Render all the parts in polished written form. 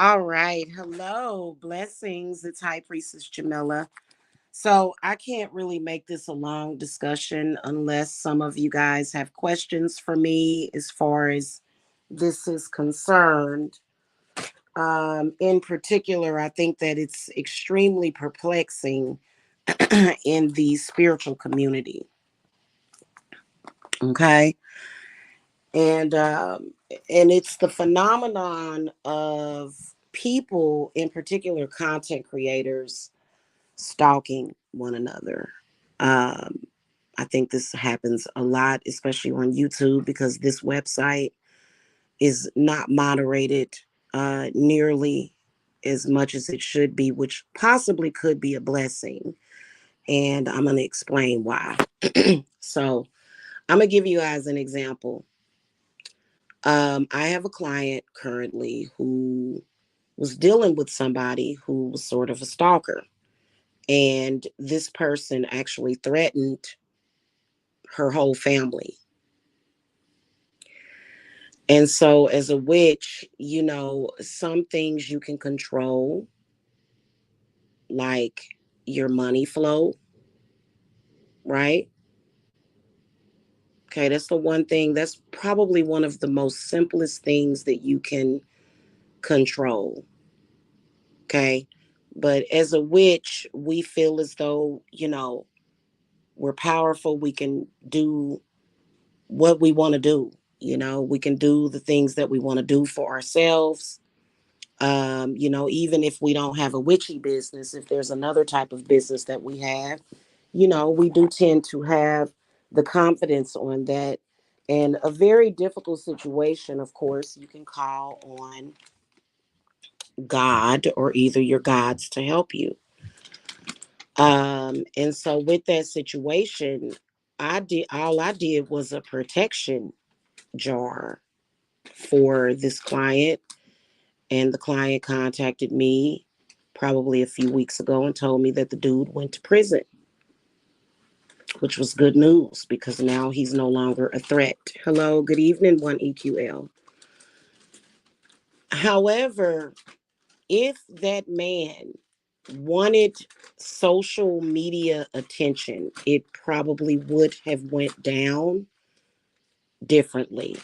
All right. Hello. Blessings. It's High Priestess Jamila. So I can't really make this a long discussion unless some of you guys have questions for me as far as this is concerned. In particular, I think that it's extremely perplexing in the spiritual community. Okay. And um, and it's the phenomenon of people, in particular content creators, stalking one another. Um, I think this happens a lot, especially on YouTube, because this website is not moderated nearly as much as it should be, which possibly could be a blessing. And I'm going to explain why. So, I'm going to give you guys an example. I have a client currently who was dealing with somebody who was sort of a stalker. And this person actually threatened her whole family. And so, as a witch, some things you can control, like your money flow, right? Okay, that's the one thing, that's probably one of the most simplest things that you can control. Okay. But as a witch, we feel as though, we're powerful. We can do what we want to do. We can do the things that we want to do for ourselves. Even if we don't have a witchy business, if there's another type of business that we have, we do tend to have the confidence on that. And a very difficult situation, of course, you can call on God or either your gods to help you. And so with that situation, I did was a protection jar for this client. And the client contacted me probably a few weeks ago and told me that the dude went to prison, which was good news because now he's no longer a threat. Hello, good evening, 1EQL. However, if that man wanted social media attention, it probably would have went down differently.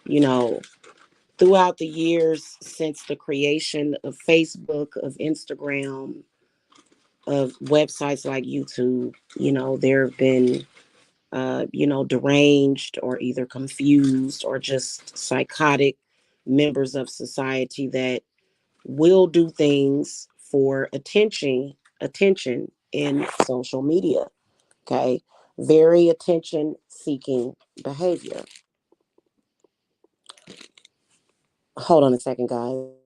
You know, throughout the years since the creation of Facebook, of Instagram, of websites like YouTube, there have been, deranged or either confused or just psychotic members of society that will do things for attention in social media. Okay. Very attention seeking behavior. Hold on a second, guys.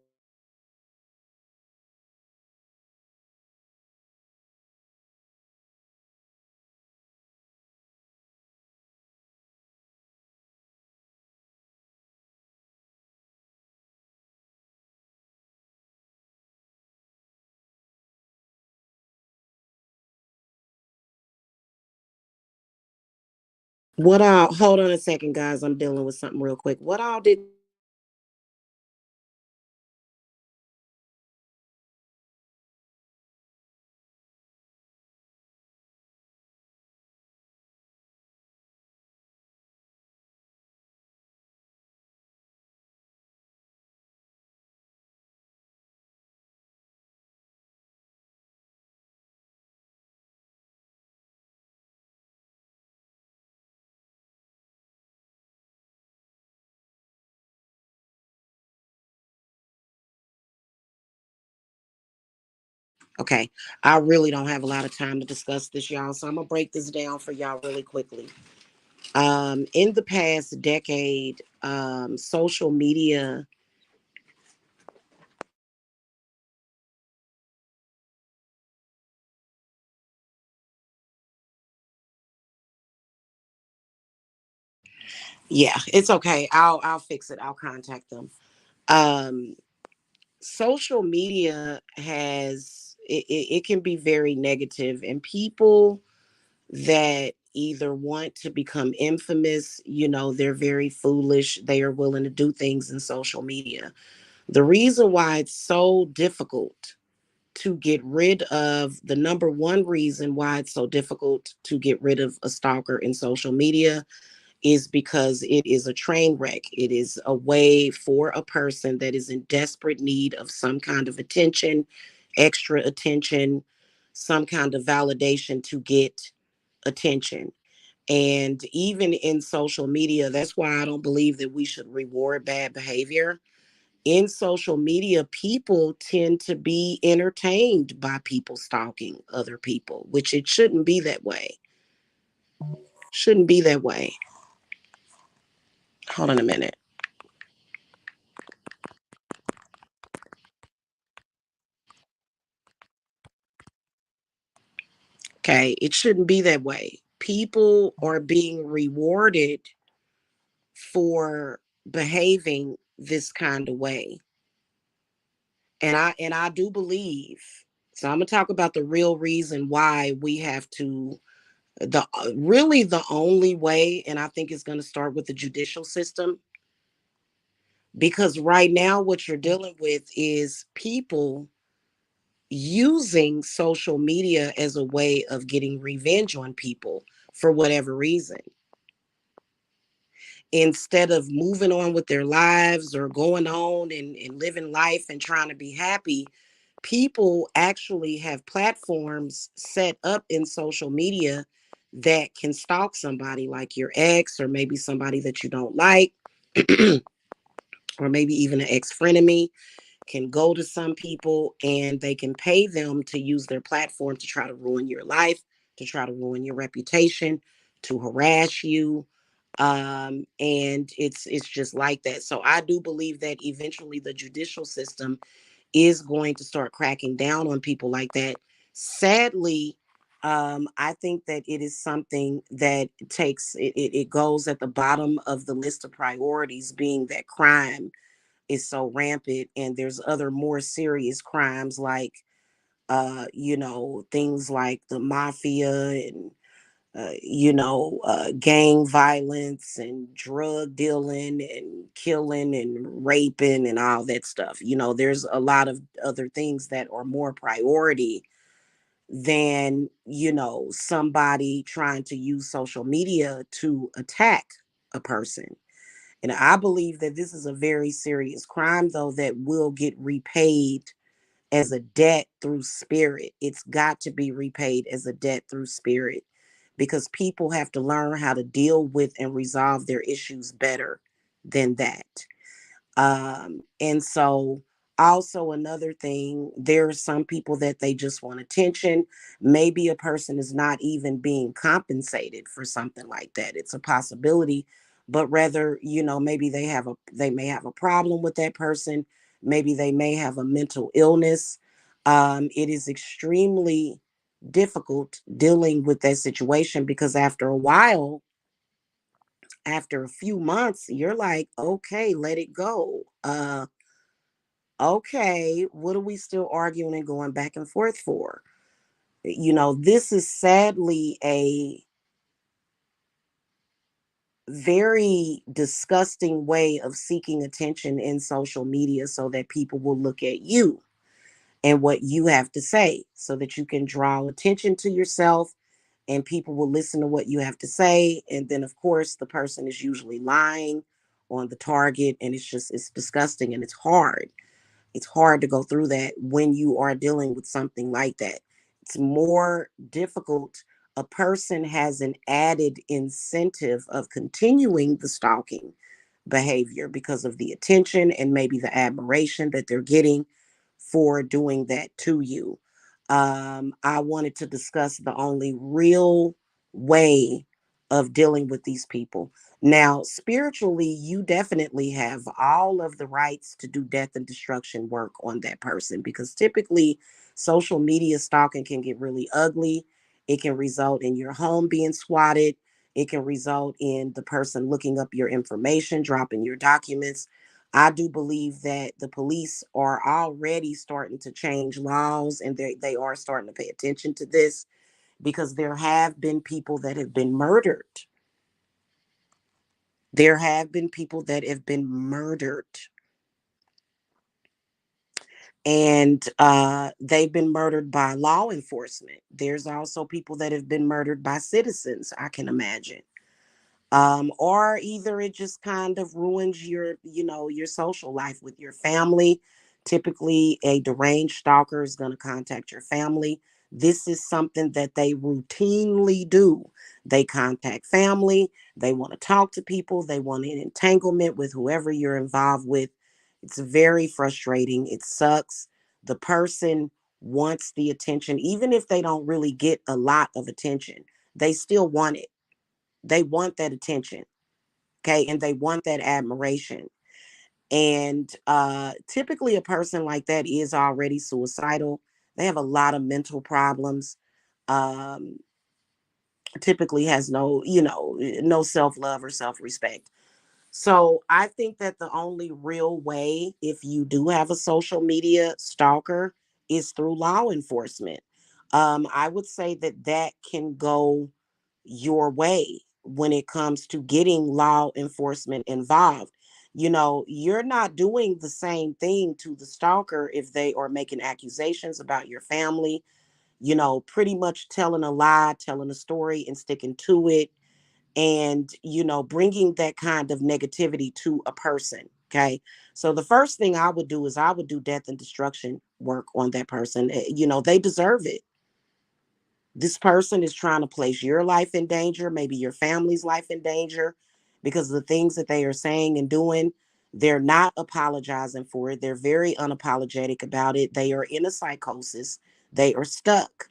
What all, hold on a second, guys. I'm dealing with something real quick. What all did Okay, I really don't have a lot of time to discuss this, y'all. So I'm gonna break this down for y'all really quickly. In the past decade, social media, yeah, it's okay. I'll fix it. I'll contact them. Um, Social media it can be very negative, and people that either want to become infamous, they're very foolish. They are willing to do things in social media. The reason why it's so difficult to get rid of, the number one reason why it's so difficult to get rid of a stalker in social media is because it is a train wreck. It is a way for a person that is in desperate need of some kind of attention, extra attention, some kind of validation to get attention. And even in social media, that's why I don't believe that we should reward bad behavior. In social media, people tend to be entertained by people stalking other people, which it shouldn't be that way. Shouldn't be that way. Hold on a minute. Okay, it shouldn't be that way. People are being rewarded for behaving this kind of way. And I do believe, so I'm going to talk about the real reason why we have to, the really the only way, and I think it's going to start with the judicial system, because right now what you're dealing with is people using social media as a way of getting revenge on people for whatever reason. Instead of moving on with their lives or going on and living life and trying to be happy, people actually have platforms set up in social media that can stalk somebody like your ex, or maybe somebody that you don't like, or maybe even an ex frenemy can go to some people and they can pay them to use their platform to try to ruin your life, to try to ruin your reputation, to harass you. And it's just like that. So I do believe that eventually the judicial system is going to start cracking down on people like that. Sadly, I think that it is something that it goes at the bottom of the list of priorities, being that crime is so rampant, and there's other more serious crimes like things like the mafia and gang violence and drug dealing and killing and raping and all that stuff. There's a lot of other things that are more priority than, somebody trying to use social media to attack a person. And I believe that this is a very serious crime, though, that will get repaid as a debt through spirit. It's got to be repaid as a debt through spirit, because people have to learn how to deal with and resolve their issues better than that. And so, also another thing, there are some people that they just want attention. Maybe a person is not even being compensated for something like that. It's a possibility, but rather, maybe they may have a problem with that person. Maybe they may have a mental illness. It is extremely difficult dealing with that situation, because after a while, after a few months, you're like, okay, let it go. Okay, what are we still arguing and going back and forth for? This is sadly a very disgusting way of seeking attention in social media, so that people will look at you and what you have to say, so that you can draw attention to yourself, and people will listen to what you have to say. And then, of course, the person is usually lying on the target, and it's disgusting, and it's hard to go through that when you are dealing with something like that. It's more difficult. A person has an added incentive of continuing the stalking behavior because of the attention and maybe the admiration that they're getting for doing that to you. I wanted to discuss the only real way of dealing with these people. Now, spiritually, you definitely have all of the rights to do death and destruction work on that person, because typically social media stalking can get really ugly. It can result in your home being swatted. It can result in the person looking up your information, dropping your documents. I do believe that the police are already starting to change laws, and they are starting to pay attention to this, because there have been people that have been murdered. There have been people that have been murdered And they've been murdered by law enforcement. There's also people that have been murdered by citizens, I can imagine. Or either it just kind of ruins your, your social life with your family. Typically a deranged stalker is going to contact your family. This is something that they routinely do. They contact family, they want to talk to people, they want an entanglement with whoever you're involved with. It's very frustrating, it sucks. The person wants the attention, even if they don't really get a lot of attention, they still want it. They want that attention. Okay. And they want that admiration. And typically, a person like that is already suicidal. They have a lot of mental problems. Um, Typically has no, no self love or self respect. So I think that the only real way, if you do have a social media stalker, is through law enforcement. I would say that that can go your way when it comes to getting law enforcement involved. You're not doing the same thing to the stalker if they are making accusations about your family, pretty much telling a lie, telling a story and sticking to it, and bringing that kind of negativity to a person. Okay, so the first thing I would do is I would do death and destruction work on that person. They deserve it. This person is trying to place your life in danger, maybe your family's life in danger, because of the things that they are saying and doing. They're not apologizing for it, they're very unapologetic about it. They are in a psychosis, they are stuck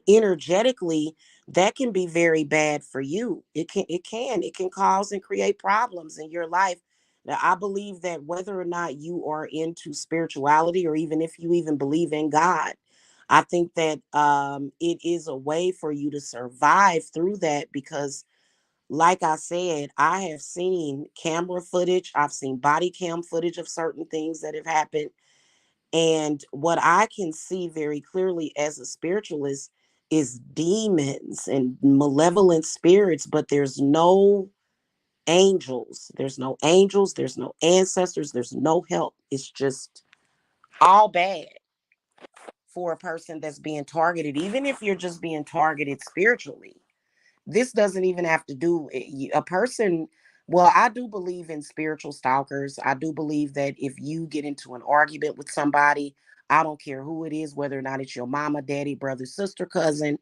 energetically. That can be very bad for you. It can cause and create problems in your life. Now I believe that whether or not you are into spirituality, or even if you even believe in God, I think that it is a way for you to survive through that, because like I said, I have seen camera footage, I've seen body cam footage of certain things that have happened. And what I can see very clearly as a spiritualist is demons and malevolent spirits, but there's no angels. There's no angels, there's no ancestors, there's no help. It's just all bad for a person that's being targeted, even if you're just being targeted spiritually. This doesn't even have to do a person. Well, I do believe in spiritual stalkers. I do believe that if you get into an argument with somebody, I don't care who it is, whether or not it's your mama, daddy, brother, sister, cousin,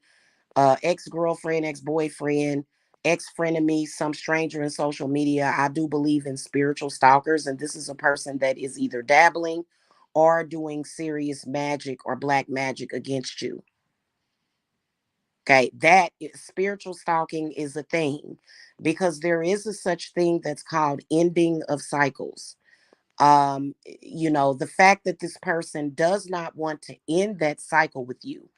ex-girlfriend, ex-boyfriend, ex-friend of me, some stranger in social media, I do believe in spiritual stalkers. And this is a person that is either dabbling or doing serious magic or black magic against you. Okay, that is, spiritual stalking is a thing, because there is a such thing that's called ending of cycles. The fact that this person does not want to end that cycle with you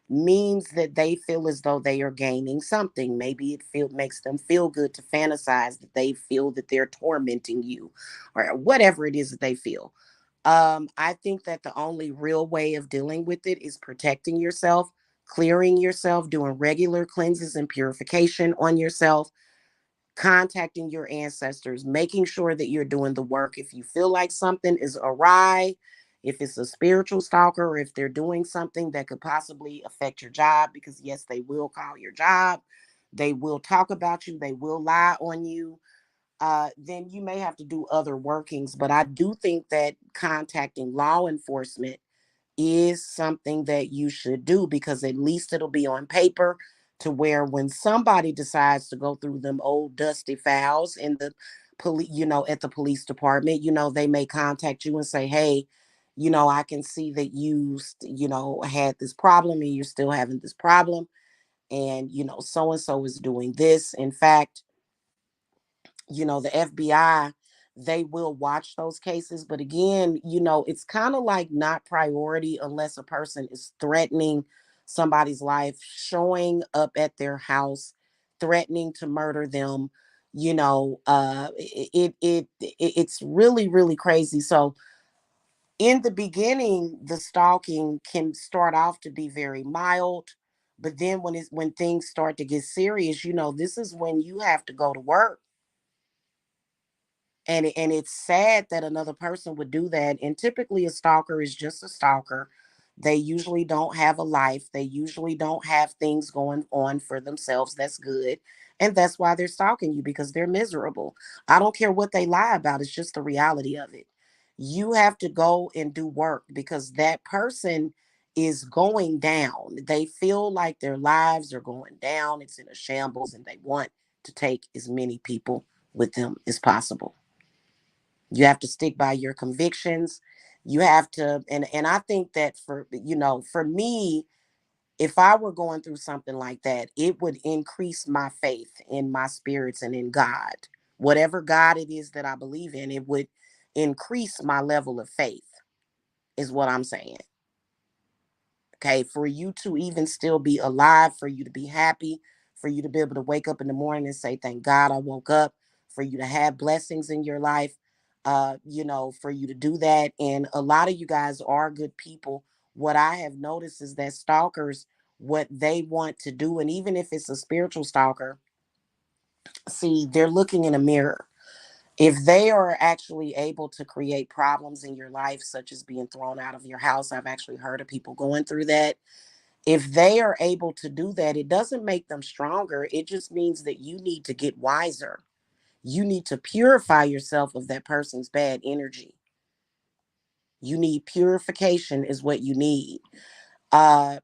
means that they feel as though they are gaining something. Maybe makes them feel good to fantasize that they feel that they're tormenting you, or whatever it is that they feel. I think that the only real way of dealing with it is protecting yourself, clearing yourself, doing regular cleanses and purification on yourself, contacting your ancestors, making sure that you're doing the work. If you feel like something is awry, if it's a spiritual stalker, or if they're doing something that could possibly affect your job, because yes, they will call your job, they will talk about you, they will lie on you, then you may have to do other workings. But I do think that contacting law enforcement is something that you should do, because at least it'll be on paper, to where when somebody decides to go through them old dusty files in the police, at the police department, they may contact you and say, hey, I can see that had this problem and you're still having this problem. And, so and so is doing this. In fact, the FBI, they will watch those cases. But again, it's kind of like not priority unless a person is threatening somebody's life, showing up at their house, threatening to murder them. It's really, really crazy. So in the beginning, the stalking can start off to be very mild. But then when things start to get serious, this is when you have to go to work. And it's sad that another person would do that. And typically a stalker is just a stalker. They usually don't have a life. They usually don't have things going on for themselves that's good. And that's why they're stalking you, because they're miserable. I don't care what they lie about, it's just the reality of it. You have to go and do work, because that person is going down. They feel like their lives are going down. It's in a shambles, and they want to take as many people with them as possible. You have to stick by your convictions. You have to, and I think that, for for me, if I were going through something like that, it would increase my faith in my spirits and in God. Whatever God it is that I believe in, it would increase my level of faith, is what I'm saying. Okay, for you to even still be alive, for you to be happy, for you to be able to wake up in the morning and say, thank God I woke up, for you to have blessings in your life, for you to do that. And a lot of you guys are good people. What I have noticed is that stalkers, what they want to do, and even if it's a spiritual stalker, see, they're looking in a mirror. If they are actually able to create problems in your life, such as being thrown out of your house, I've actually heard of people going through that. If they are able to do that, it doesn't make them stronger. It just means that you need to get wiser. You need to purify yourself of that person's bad energy. You need purification, is what you need.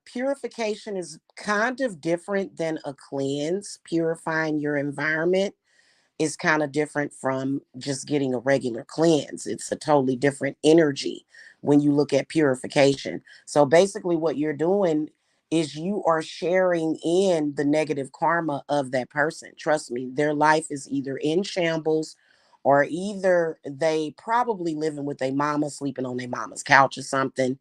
Purification is kind of different than a cleanse. Purifying your environment is kind of different from just getting a regular cleanse. It's a totally different energy when you look at purification. So basically, what you're doing is you are sharing in the negative karma of that person. Trust me, their life is either in shambles, or either they probably living with their mama, sleeping on their mama's couch or something.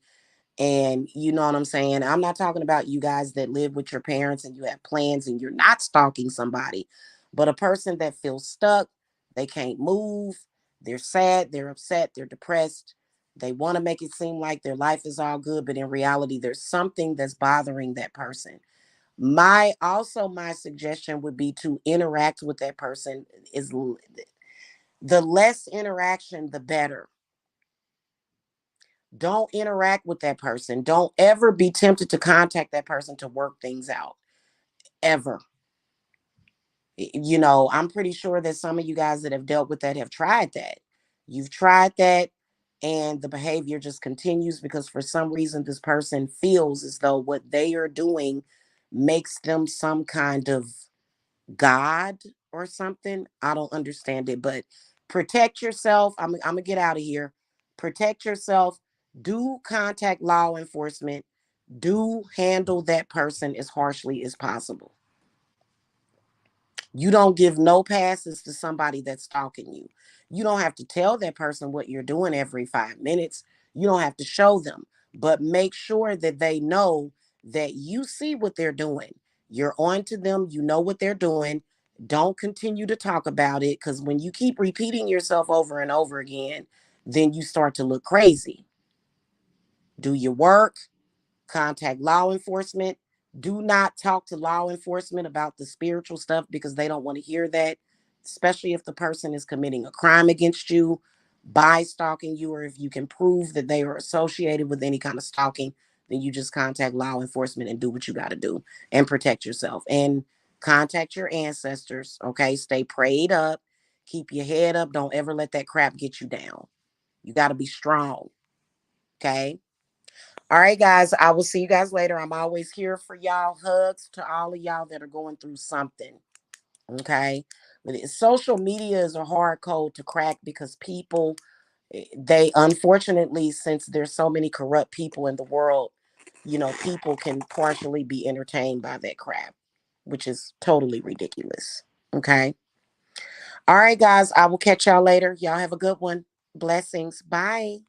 And you know what I'm saying? I'm not talking about you guys that live with your parents and you have plans and you're not stalking somebody, but a person that feels stuck, they can't move, they're sad, they're upset, they're depressed. They want to make it seem like their life is all good, but in reality, there's something that's bothering that person. My suggestion would be to interact with that person. Is The less interaction, the better. Don't interact with that person. Don't ever be tempted to contact that person to work things out. Ever. I'm pretty sure that some of you guys that have dealt with that have tried that. You've tried that, and the behavior just continues because for some reason this person feels as though what they are doing makes them some kind of God or something. I don't understand it, but protect yourself. I'm going to get out of here. Protect yourself. Do contact law enforcement. Do handle that person as harshly as possible. You don't give no passes to somebody that's stalking you. You don't have to tell that person what you're doing every 5 minutes. You don't have to show them, but make sure that they know that you see what they're doing. You're on to them. You know what they're doing. Don't continue to talk about it, because when you keep repeating yourself over and over again, then you start to look crazy. Do your work. Contact law enforcement. Do not talk to law enforcement about the spiritual stuff, because they don't want to hear that, especially if the person is committing a crime against you by stalking you, or if you can prove that they are associated with any kind of stalking, then you just contact law enforcement and do what you got to do and protect yourself. And contact your ancestors, okay? Stay prayed up. Keep your head up. Don't ever let that crap get you down. You got to be strong, okay? All right, guys. I will see you guys later. I'm always here for y'all. Hugs to all of y'all that are going through something. Okay. Social media is a hard code to crack, because people, they unfortunately, since there's so many corrupt people in the world, people can partially be entertained by that crap, which is totally ridiculous. Okay. All right, guys. I will catch y'all later. Y'all have a good one. Blessings. Bye.